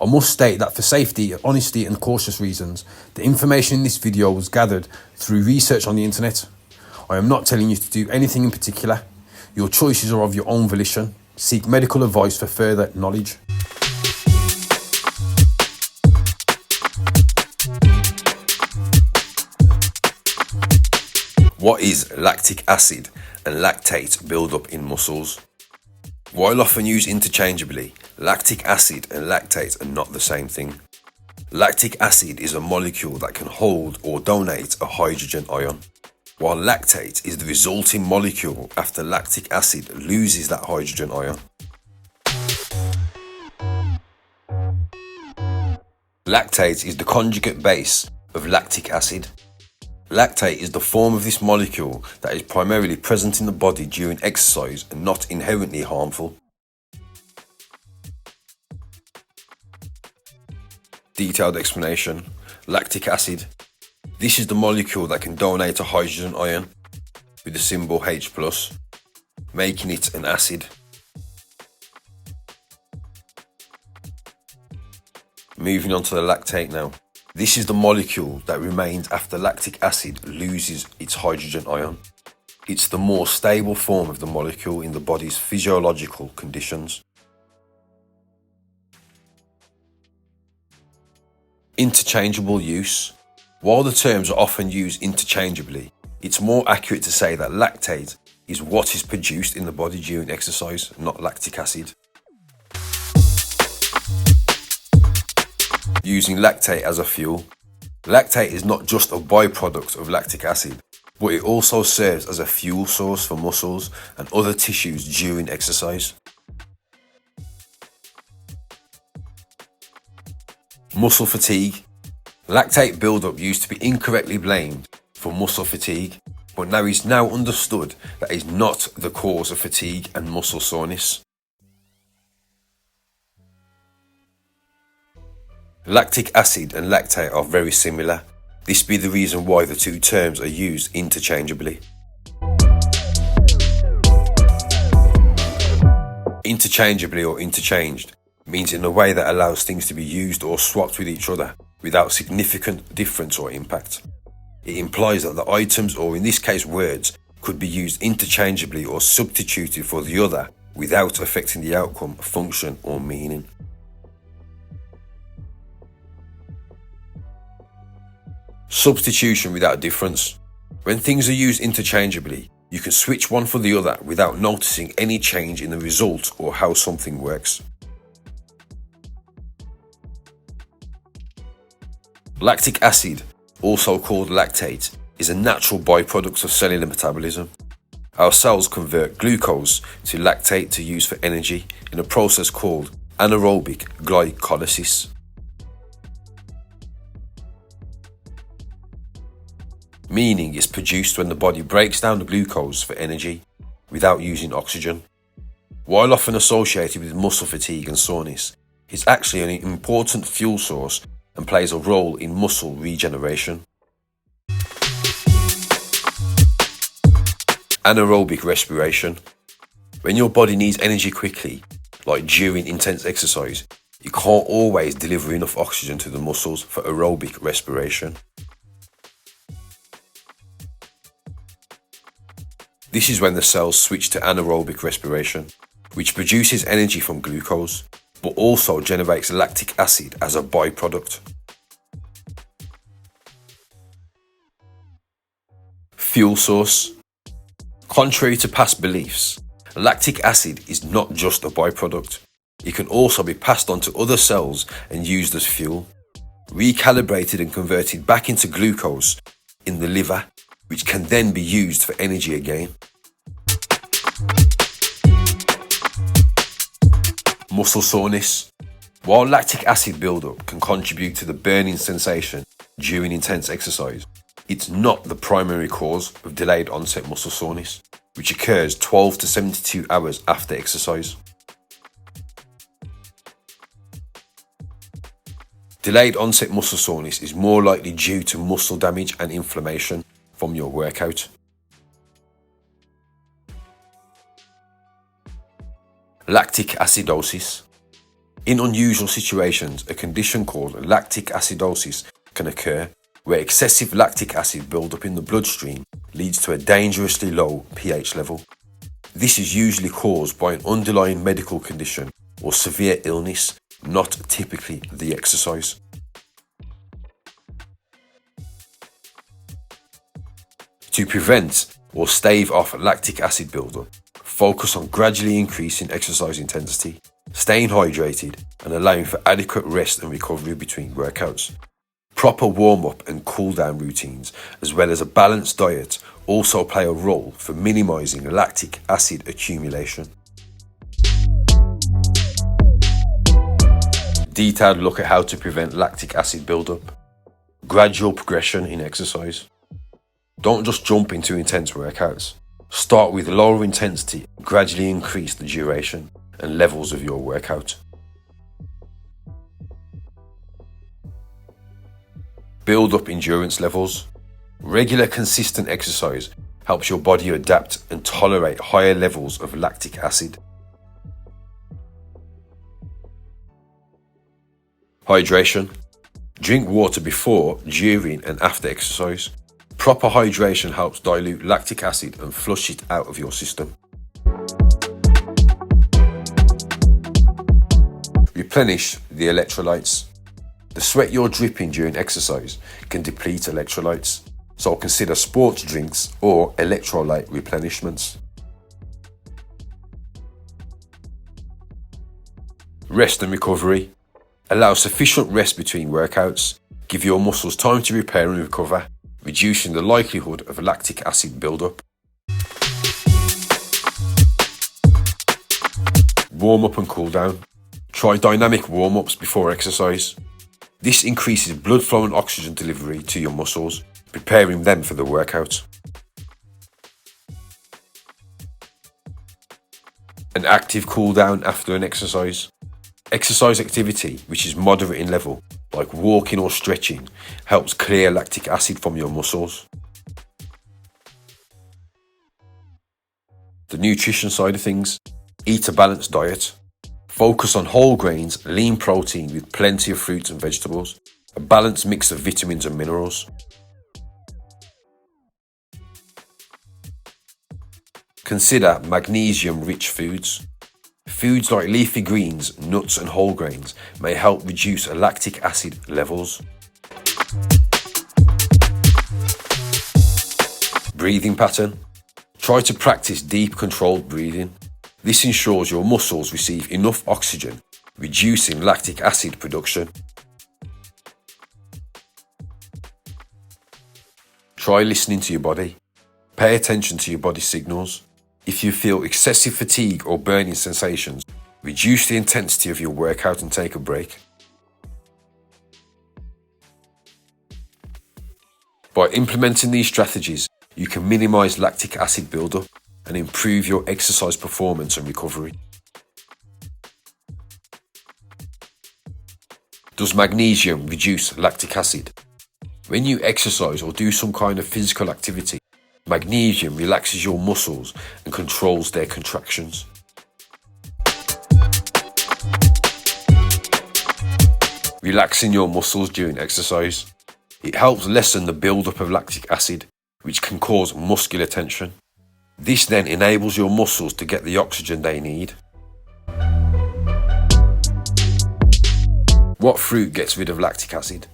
I must state that for safety, honesty and cautious reasons, the information in this video was gathered through research on the internet. I am not telling you to do anything in particular. Your choices are of your own volition. Seek medical advice for further knowledge. What is lactic acid and lactate buildup in muscles? While often used interchangeably, lactic acid and lactate are not the same thing. Lactic acid is a molecule that can hold or donate a hydrogen ion, while lactate is the resulting molecule after lactic acid loses that hydrogen ion. Lactate is the conjugate base of lactic acid. Lactate is the form of this molecule that is primarily present in the body during exercise and not inherently harmful. Detailed explanation. Lactic acid. This is the molecule that can donate a hydrogen ion with the symbol H+, making it an acid. Moving on to the lactate now. This is the molecule that remains after lactic acid loses its hydrogen ion. It's the more stable form of the molecule in the body's physiological conditions. Interchangeable use. While the terms are often used interchangeably, it's more accurate to say that lactate is what is produced in the body during exercise, not lactic acid. Using lactate as a fuel. Lactate is not just a byproduct of lactic acid, but it also serves as a fuel source for muscles and other tissues during exercise. Muscle fatigue. Lactate buildup used to be incorrectly blamed for muscle fatigue, but now is understood that is not the cause of fatigue and muscle soreness. Lactic acid and lactate are very similar. This be the reason why the two terms are used interchangeably. Interchangeably or interchanged means in a way that allows things to be used or swapped with each other without significant difference or impact. It implies that the items, or in this case words, could be used interchangeably or substituted for the other without affecting the outcome, function or meaning. Substitution without difference. When things are used interchangeably, you can switch one for the other without noticing any change in the result or how something works. Lactic acid, also called lactate, is a natural byproduct of cellular metabolism. Our cells convert glucose to lactate to use for energy in a process called anaerobic glycolysis. Meaning it's produced when the body breaks down the glucose for energy without using oxygen. While often associated with muscle fatigue and soreness, it's actually an important fuel source and plays a role in muscle regeneration. Anaerobic respiration. When your body needs energy quickly, like during intense exercise, you can't always deliver enough oxygen to the muscles for aerobic respiration. This is when the cells switch to anaerobic respiration, which produces energy from glucose, but also generates lactic acid as a byproduct. Fuel source. Contrary to past beliefs, lactic acid is not just a byproduct. It can also be passed on to other cells and used as fuel, recalibrated and converted back into glucose in the liver, which can then be used for energy again. Muscle soreness. While lactic acid buildup can contribute to the burning sensation during intense exercise, it's not the primary cause of delayed onset muscle soreness, which occurs 12 to 72 hours after exercise. Delayed onset muscle soreness is more likely due to muscle damage and inflammation from your workout. Lactic acidosis. In unusual situations, a condition called lactic acidosis can occur, where excessive lactic acid buildup in the bloodstream leads to a dangerously low pH level. This is usually caused by an underlying medical condition or severe illness, not typically the exercise. To prevent or stave off lactic acid buildup, focus on gradually increasing exercise intensity, staying hydrated, and allowing for adequate rest and recovery between workouts. Proper warm-up and cool-down routines, as well as a balanced diet, also play a role for minimizing lactic acid accumulation. Detailed look at how to prevent lactic acid buildup. Gradual progression in exercise. Don't just jump into intense workouts. Start with lower intensity, gradually increase the duration and levels of your workout. Build up endurance levels. Regular consistent exercise helps your body adapt and tolerate higher levels of lactic acid. Hydration. Drink water before, during and after exercise. Proper hydration helps dilute lactic acid and flush it out of your system. Replenish the electrolytes. The sweat you're dripping during exercise can deplete electrolytes, so consider sports drinks or electrolyte replenishments. Rest and recovery. Allow sufficient rest between workouts. Give your muscles time to repair and recover, reducing the likelihood of lactic acid buildup. Warm up and cool down. Try dynamic warm-ups before exercise. This increases blood flow and oxygen delivery to your muscles, preparing them for the workout. An active cool down after an exercise. Exercise activity, which is moderate in level, like walking or stretching, helps clear lactic acid from your muscles. The nutrition side of things. Eat a balanced diet. Focus on whole grains, lean protein with plenty of fruits and vegetables, a balanced mix of vitamins and minerals. Consider magnesium-rich foods. Foods like leafy greens, nuts and whole grains may help reduce lactic acid levels. Breathing pattern. Try to practice deep controlled breathing. This ensures your muscles receive enough oxygen, reducing lactic acid production. Try listening to your body. Pay attention to your body signals. If you feel excessive fatigue or burning sensations, reduce the intensity of your workout and take a break. By implementing these strategies, you can minimize lactic acid buildup and improve your exercise performance and recovery. Does magnesium reduce lactic acid? When you exercise or do some kind of physical activity, magnesium relaxes your muscles and controls their contractions. Relaxing your muscles during exercise. It helps lessen the buildup of lactic acid, which can cause muscular tension. This then enables your muscles to get the oxygen they need. What fruit gets rid of lactic acid?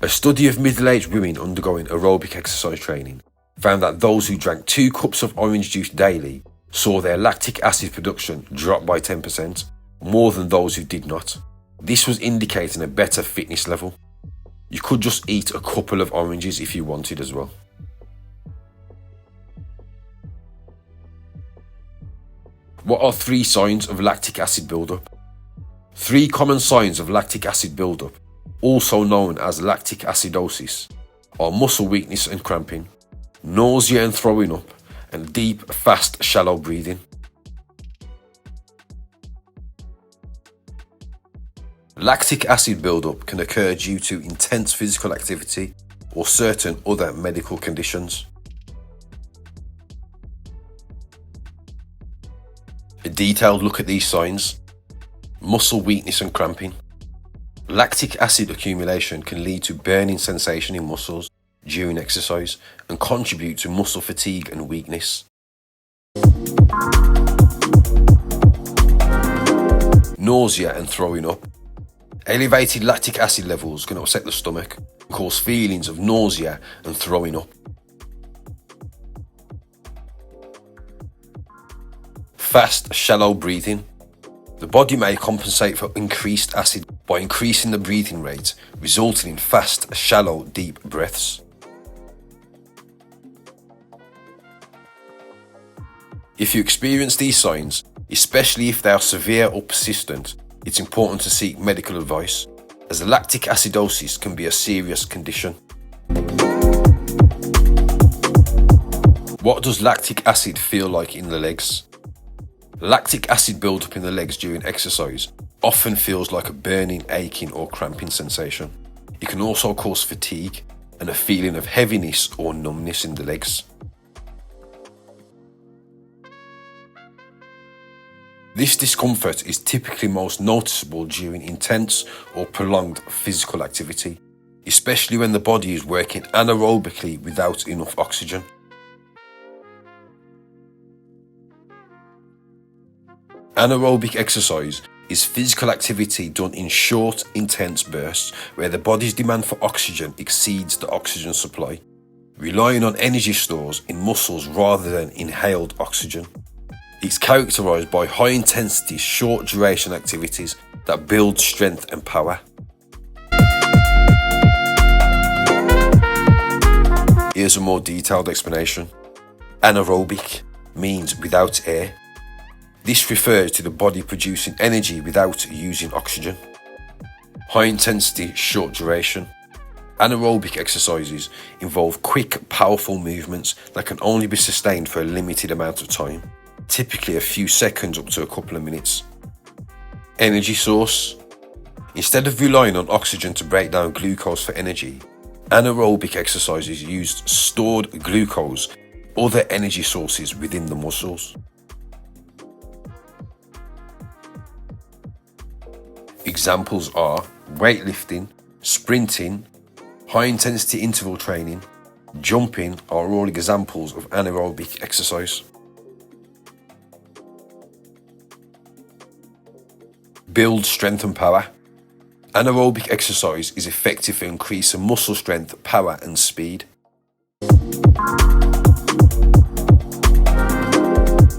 A study of middle-aged women undergoing aerobic exercise training found that those who drank 2 cups of orange juice daily saw their lactic acid production drop by 10%, more than those who did not. This was indicating a better fitness level. You could just eat a couple of oranges if you wanted as well. What are 3 signs of lactic acid buildup? 3 common signs of lactic acid buildup, also known as lactic acidosis, are muscle weakness and cramping, nausea and throwing up, and deep, fast, shallow breathing. Lactic acid buildup can occur due to intense physical activity or certain other medical conditions. A detailed look at these signs. Muscle weakness and cramping. Lactic acid accumulation can lead to burning sensation in muscles during exercise and contribute to muscle fatigue and weakness. Nausea and throwing up. Elevated lactic acid levels can upset the stomach and cause feelings of nausea and throwing up. Fast, shallow breathing. The body may compensate for increased acid by increasing the breathing rate, resulting in fast, shallow, deep breaths. If you experience these signs, especially if they are severe or persistent, it's important to seek medical advice, as lactic acidosis can be a serious condition. What does lactic acid feel like in the legs? Lactic acid buildup in the legs during exercise often feels like a burning, aching or cramping sensation. It can also cause fatigue and a feeling of heaviness or numbness in the legs. This discomfort is typically most noticeable during intense or prolonged physical activity, especially when the body is working anaerobically without enough oxygen. Anaerobic exercise is physical activity done in short, intense bursts where the body's demand for oxygen exceeds the oxygen supply, relying on energy stores in muscles rather than inhaled oxygen. It's characterized by high-intensity, short-duration activities that build strength and power. Here's a more detailed explanation. Anaerobic means without air. This refers to the body producing energy without using oxygen. High-intensity, short-duration. Anaerobic exercises involve quick, powerful movements that can only be sustained for a limited amount of time. Typically a few seconds up to a couple of minutes. Energy source. Instead of relying on oxygen to break down glucose for energy, anaerobic exercises use stored glucose, other energy sources within the muscles. Examples are weightlifting, sprinting, high-intensity interval training, jumping are all examples of anaerobic exercise. Build strength and power. Anaerobic exercise is effective for increasing muscle strength, power and speed.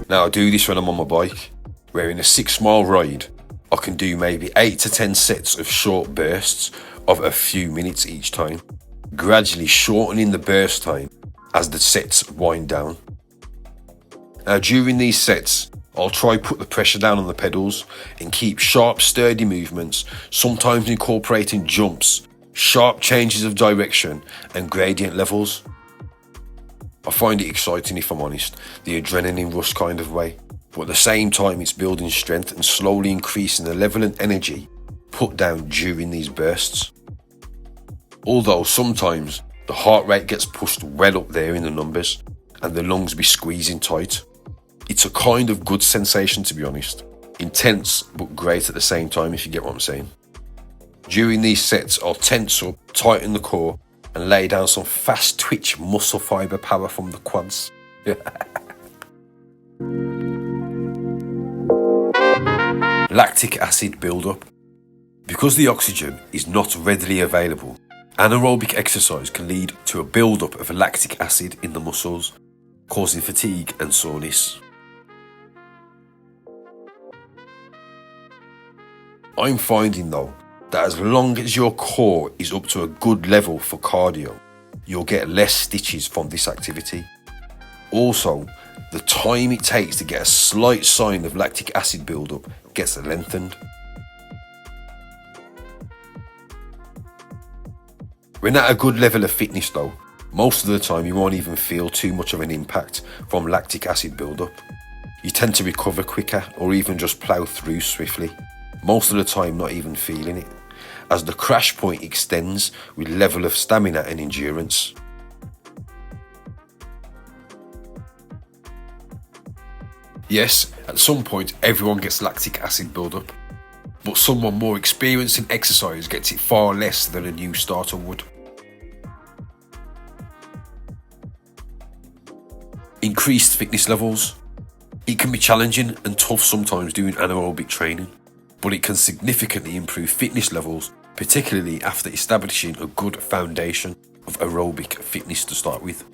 Now I do this when I'm on my bike, where in a 6-mile ride, I can do maybe 8 to 10 sets of short bursts of a few minutes each time, gradually shortening the burst time as the sets wind down. Now during these sets, I'll try put the pressure down on the pedals and keep sharp, sturdy movements, sometimes incorporating jumps, sharp changes of direction and gradient levels. I find it exciting if I'm honest, the adrenaline rush kind of way, but at the same time it's building strength and slowly increasing the level and energy put down during these bursts. Although sometimes the heart rate gets pushed well up there in the numbers and the lungs be squeezing tight. It's a kind of good sensation, to be honest. Intense, but great at the same time, if you get what I'm saying. During these sets, I'll tense up, tighten the core, and lay down some fast twitch muscle fiber power from the quads. Lactic acid buildup. Because the oxygen is not readily available, anaerobic exercise can lead to a buildup of lactic acid in the muscles, causing fatigue and soreness. I'm finding though that as long as your core is up to a good level for cardio, you'll get less stitches from this activity. Also, the time it takes to get a slight sign of lactic acid buildup gets lengthened. When at a good level of fitness though, most of the time you won't even feel too much of an impact from lactic acid buildup. You tend to recover quicker or even just plough through swiftly, most of the time not even feeling it, as the crash point extends with level of stamina and endurance. Yes, at some point everyone gets lactic acid buildup. but someone more experienced in exercise gets it far less than a new starter would. Increased fitness levels. It can be challenging and tough sometimes doing anaerobic training, but it can significantly improve fitness levels, particularly after establishing a good foundation of aerobic fitness to start with.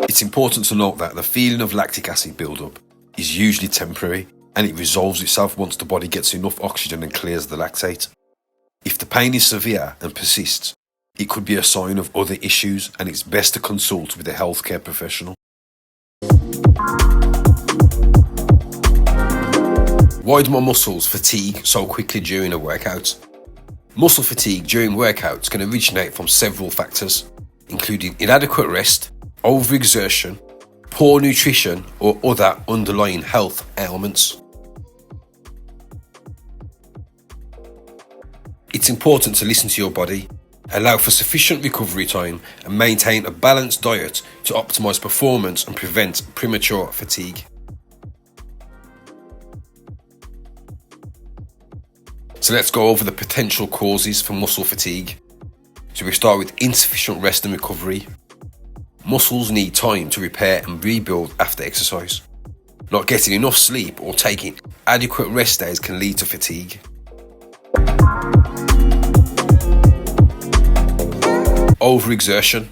It's important to note that the feeling of lactic acid buildup is usually temporary, and it resolves itself once the body gets enough oxygen and clears the lactate. If the pain is severe and persists, it could be a sign of other issues, and it's best to consult with a healthcare professional. Why do my muscles fatigue so quickly during a workout? Muscle fatigue during workouts can originate from several factors, including inadequate rest, overexertion, poor nutrition, or other underlying health ailments. It's important to listen to your body, allow for sufficient recovery time, and maintain a balanced diet to optimize performance and prevent premature fatigue. So let's go over the potential causes for muscle fatigue. So we start with insufficient rest and recovery. Muscles need time to repair and rebuild after exercise. Not getting enough sleep or taking adequate rest days can lead to fatigue. Overexertion.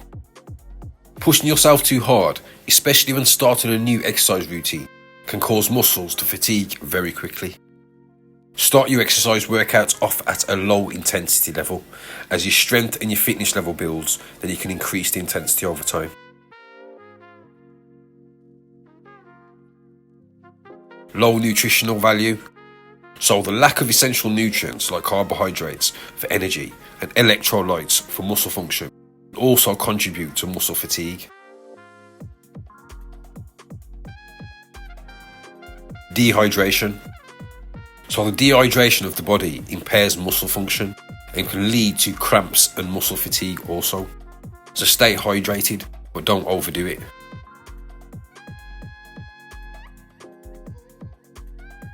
Pushing yourself too hard, especially when starting a new exercise routine, can cause muscles to fatigue very quickly. Start your exercise workouts off at a low intensity level. As your strength and your fitness level builds, then you can increase the intensity over time. Low nutritional value. So the lack of essential nutrients like carbohydrates for energy and electrolytes for muscle function also contribute to muscle fatigue. Dehydration. So the dehydration of the body impairs muscle function and can lead to cramps and muscle fatigue also. So stay hydrated, but don't overdo it.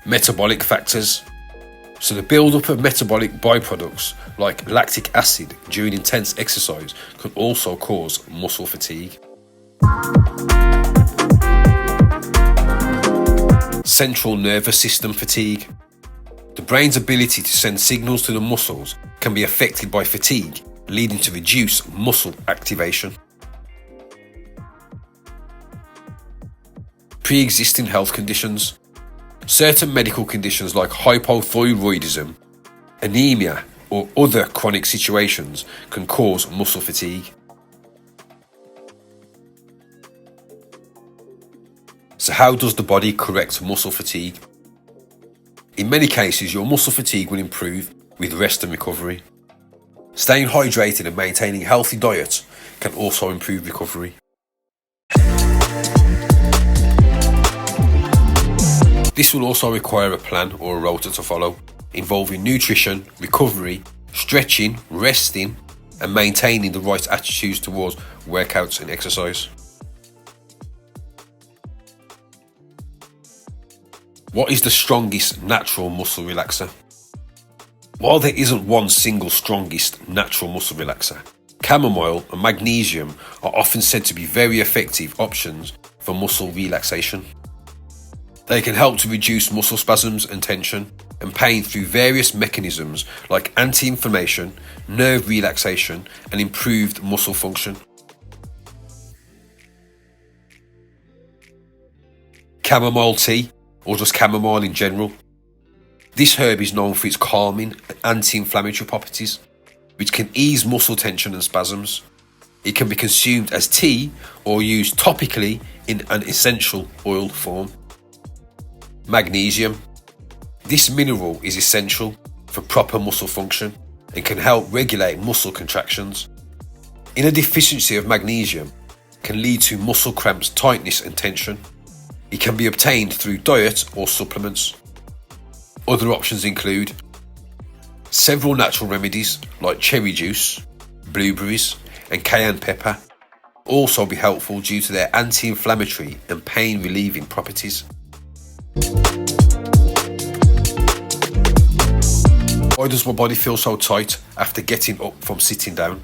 Metabolic factors. So the buildup of metabolic byproducts like lactic acid during intense exercise can also cause muscle fatigue. Central nervous system fatigue. The brain's ability to send signals to the muscles can be affected by fatigue, leading to reduced muscle activation. Pre-existing health conditions. Certain medical conditions like hypothyroidism, anemia, or other chronic situations can cause muscle fatigue. So how does the body correct muscle fatigue? In many cases, your muscle fatigue will improve with rest and recovery. Staying hydrated and maintaining a healthy diet can also improve recovery. This will also require a plan or a rota to follow, involving nutrition, recovery, stretching, resting, and maintaining the right attitudes towards workouts and exercise. What is the strongest natural muscle relaxer? While there isn't one single strongest natural muscle relaxer, chamomile and magnesium are often said to be very effective options for muscle relaxation. They can help to reduce muscle spasms and tension and pain through various mechanisms like anti-inflammation, nerve relaxation, and improved muscle function. Chamomile tea, or just chamomile in general. This herb is known for its calming and anti-inflammatory properties, which can ease muscle tension and spasms. It can be consumed as tea or used topically in an essential oil form. Magnesium. This mineral is essential for proper muscle function and can help regulate muscle contractions. In a deficiency of magnesium can lead to muscle cramps, tightness and tension. It can be obtained through diet or supplements. Other options include several natural remedies like cherry juice, blueberries and cayenne pepper also be helpful due to their anti-inflammatory and pain relieving properties. Why does my body feel so tight after getting up from sitting down?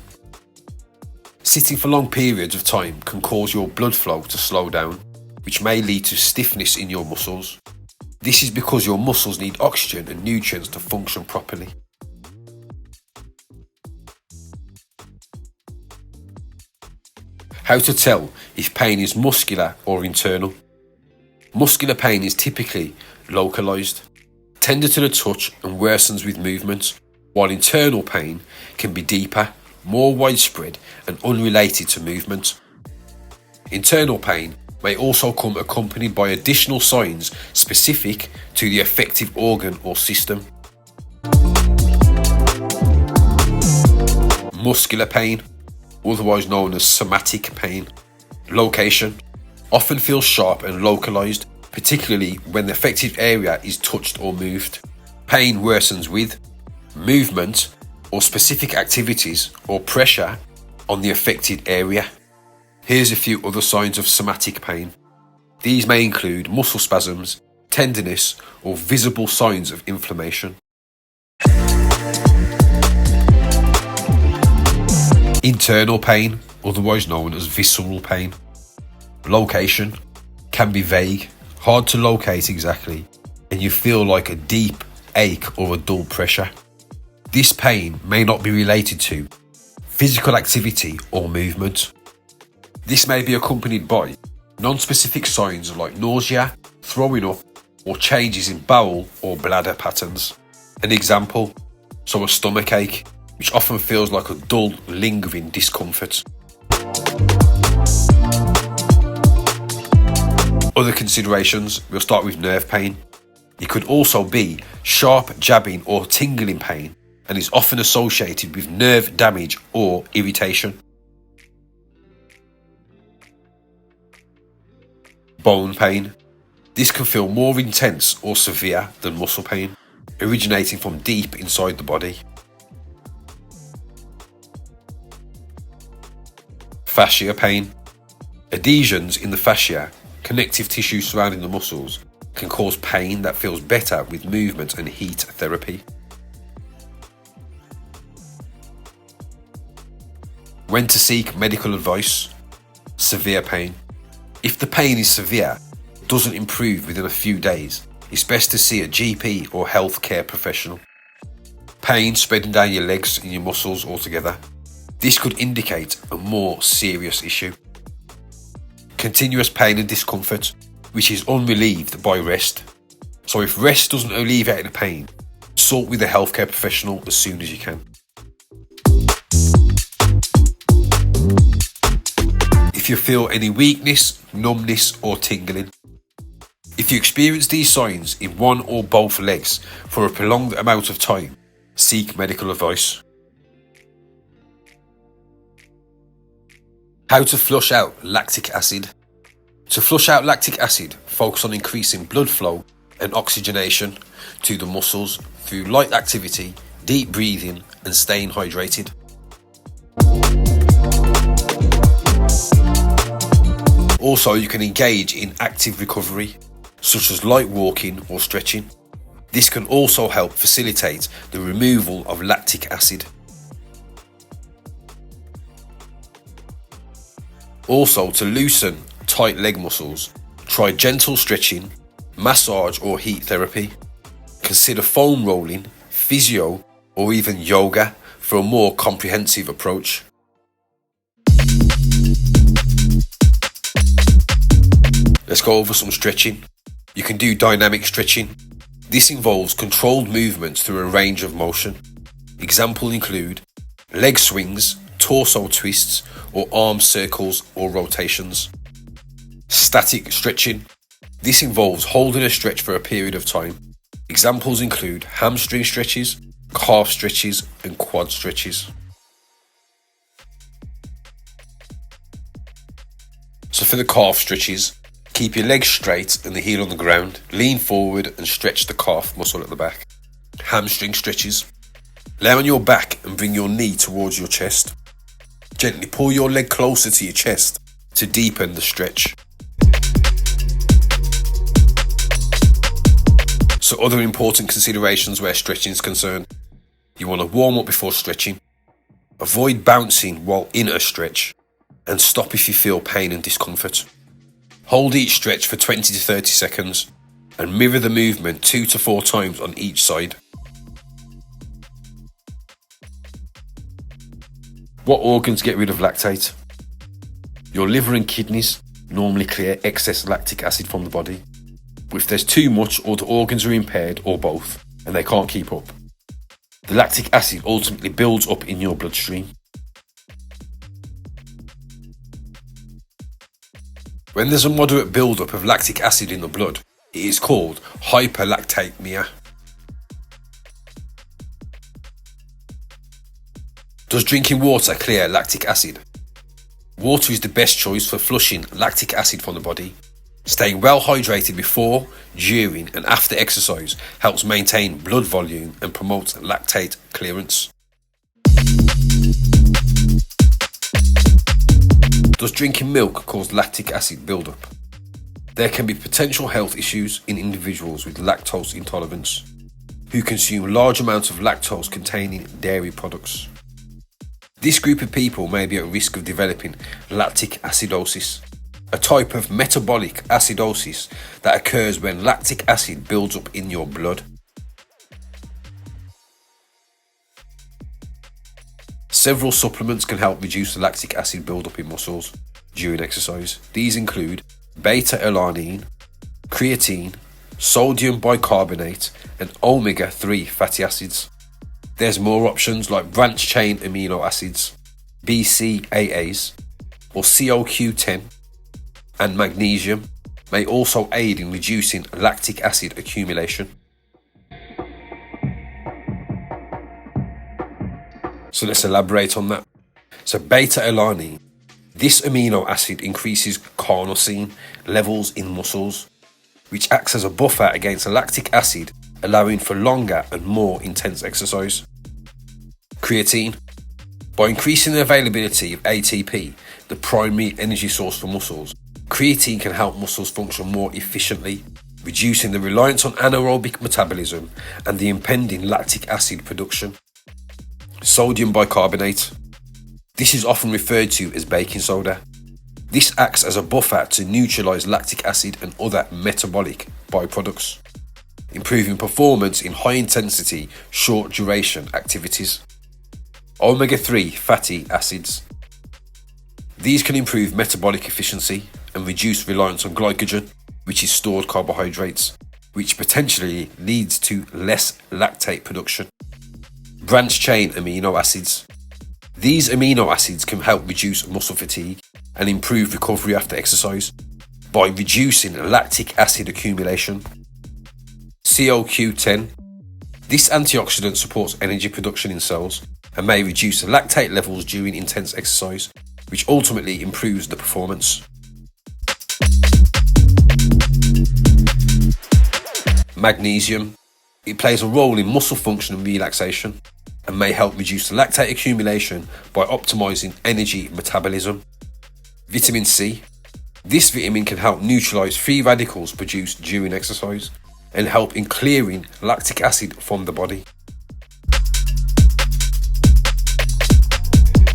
Sitting for long periods of time can cause your blood flow to slow down, which may lead to stiffness in your muscles. This is because your muscles need oxygen and nutrients to function properly. How to tell if pain is muscular or internal? Muscular pain is typically localized, tender to the touch and worsens with movement, while internal pain can be deeper, more widespread and unrelated to movement. Internal pain may also come accompanied by additional signs specific to the affected organ or system. Muscular pain, otherwise known as somatic pain. Location, often feels sharp and localized, particularly when the affected area is touched or moved. Pain worsens with movement or specific activities or pressure on the affected area. Here's a few other signs of somatic pain. These may include muscle spasms, tenderness, or visible signs of inflammation. Internal pain, otherwise known as visceral pain. Location can be vague, hard to locate exactly, and you feel like a deep ache or a dull pressure. This pain may not be related to physical activity or movement. This may be accompanied by non-specific signs like nausea, throwing up, or changes in bowel or bladder patterns. An example, a stomach ache, which often feels like a dull, lingering discomfort. Other considerations, we'll start with nerve pain. It could also be sharp jabbing or tingling pain and is often associated with nerve damage or irritation. Bone pain. This can feel more intense or severe than muscle pain, originating from deep inside the body. Fascia pain. Adhesions in the fascia, connective tissue surrounding the muscles, can cause pain that feels better with movement and heat therapy. When to seek medical advice. Severe pain. If the pain is severe, doesn't improve within a few days, it's best to see a GP or healthcare professional. Pain spreading down your legs and your muscles altogether. This could indicate a more serious issue. Continuous pain and discomfort, which is unrelieved by rest. So if rest doesn't alleviate the pain, consult with a healthcare professional as soon as you can. If you feel any weakness, numbness or tingling. If you experience these signs in one or both legs for a prolonged amount of time, seek medical advice. How to flush out lactic acid. To flush out lactic acid, focus on increasing blood flow and oxygenation to the muscles through light activity, deep breathing and staying hydrated. Also, you can engage in active recovery, such as light walking or stretching. This can also help facilitate the removal of lactic acid. Also, to loosen tight leg muscles, try gentle stretching, massage or heat therapy. Consider foam rolling, physio or even yoga for a more comprehensive approach. Let's go over some stretching. You can do dynamic stretching. This involves controlled movements through a range of motion. Examples include leg swings, torso twists, or arm circles or rotations. Static stretching. This involves holding a stretch for a period of time. Examples include hamstring stretches, calf stretches, and quad stretches. So for the calf stretches, keep your legs straight and the heel on the ground. Lean forward and stretch the calf muscle at the back. Hamstring stretches. Lay on your back and bring your knee towards your chest. Gently pull your leg closer to your chest to deepen the stretch. So other important considerations where stretching is concerned. You want to warm up before stretching, avoid bouncing while in a stretch, and stop if you feel pain and discomfort. Hold each stretch for 20 to 30 seconds and mirror the movement 2 to 4 times on each side. What organs get rid of lactate? Your liver and kidneys normally clear excess lactic acid from the body. If there's too much or the organs are impaired or both and they can't keep up, the lactic acid ultimately builds up in your bloodstream. When there's a moderate buildup of lactic acid in the blood, it is called hyperlactatemia. Does drinking water clear lactic acid? Water is the best choice for flushing lactic acid from the body. Staying well hydrated before, during and after exercise helps maintain blood volume and promotes lactate clearance. Does drinking milk cause lactic acid buildup? There can be potential health issues in individuals with lactose intolerance who consume large amounts of lactose containing dairy products. This group of people may be at risk of developing lactic acidosis, a type of metabolic acidosis that occurs when lactic acid builds up in your blood. Several supplements can help reduce the lactic acid buildup in muscles during exercise. These include beta-alanine, creatine, sodium bicarbonate, and omega-3 fatty acids. There's more options like branched-chain amino acids, BCAAs, or CoQ10, and magnesium may also aid in reducing lactic acid accumulation. So let's elaborate on that. So beta-alanine, this amino acid increases carnosine levels in muscles, which acts as a buffer against lactic acid, allowing for longer and more intense exercise. Creatine, by increasing the availability of ATP, the primary energy source for muscles, creatine can help muscles function more efficiently, reducing the reliance on anaerobic metabolism and the impending lactic acid production. Sodium bicarbonate, this is often referred to as baking soda. This acts as a buffer to neutralize lactic acid and other metabolic byproducts, improving performance in high-intensity, short-duration activities. Omega-3 fatty acids. These can improve metabolic efficiency and reduce reliance on glycogen, which is stored carbohydrates, which potentially leads to less lactate production. Branched-chain amino acids. These amino acids can help reduce muscle fatigue and improve recovery after exercise by reducing lactic acid accumulation. CoQ10. This antioxidant supports energy production in cells and may reduce lactate levels during intense exercise, which ultimately improves the performance. Magnesium. It plays a role in muscle function and relaxation and may help reduce lactate accumulation by optimizing energy metabolism. Vitamin C. This vitamin can help neutralize free radicals produced during exercise and help in clearing lactic acid from the body.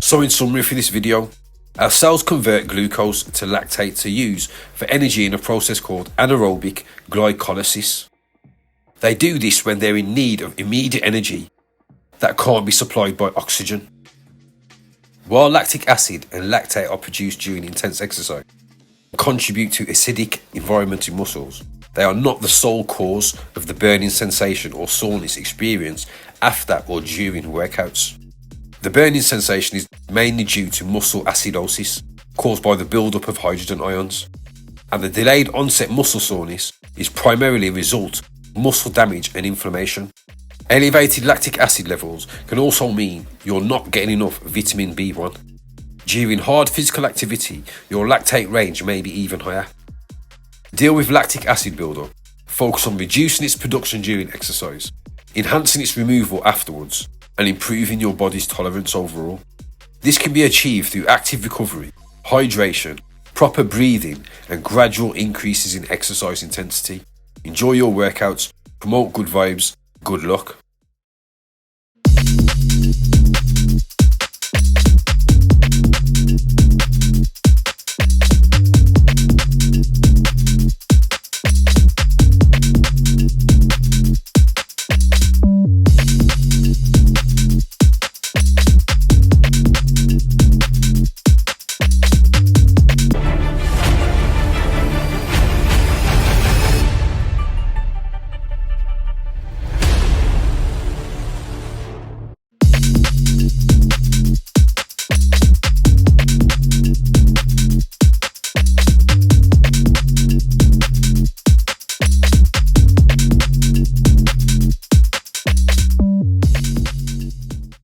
So in summary for this video, our cells convert glucose to lactate to use for energy in a process called anaerobic glycolysis. They do this when they're in need of immediate energy that can't be supplied by oxygen. While lactic acid and lactate are produced during intense exercise and contribute to acidic environment in muscles, they are not the sole cause of the burning sensation or soreness experienced after or during workouts. The burning sensation is mainly due to muscle acidosis caused by the buildup of hydrogen ions, and the delayed onset muscle soreness is primarily a result of muscle damage and inflammation. Elevated lactic acid levels can also mean you're not getting enough vitamin B1. During hard physical activity, your lactate range may be even higher. Deal with lactic acid buildup. Focus on reducing its production during exercise, enhancing its removal afterwards, and improving your body's tolerance overall. This can be achieved through active recovery, hydration, proper breathing, and gradual increases in exercise intensity. Enjoy your workouts, Promote good vibes. Good luck.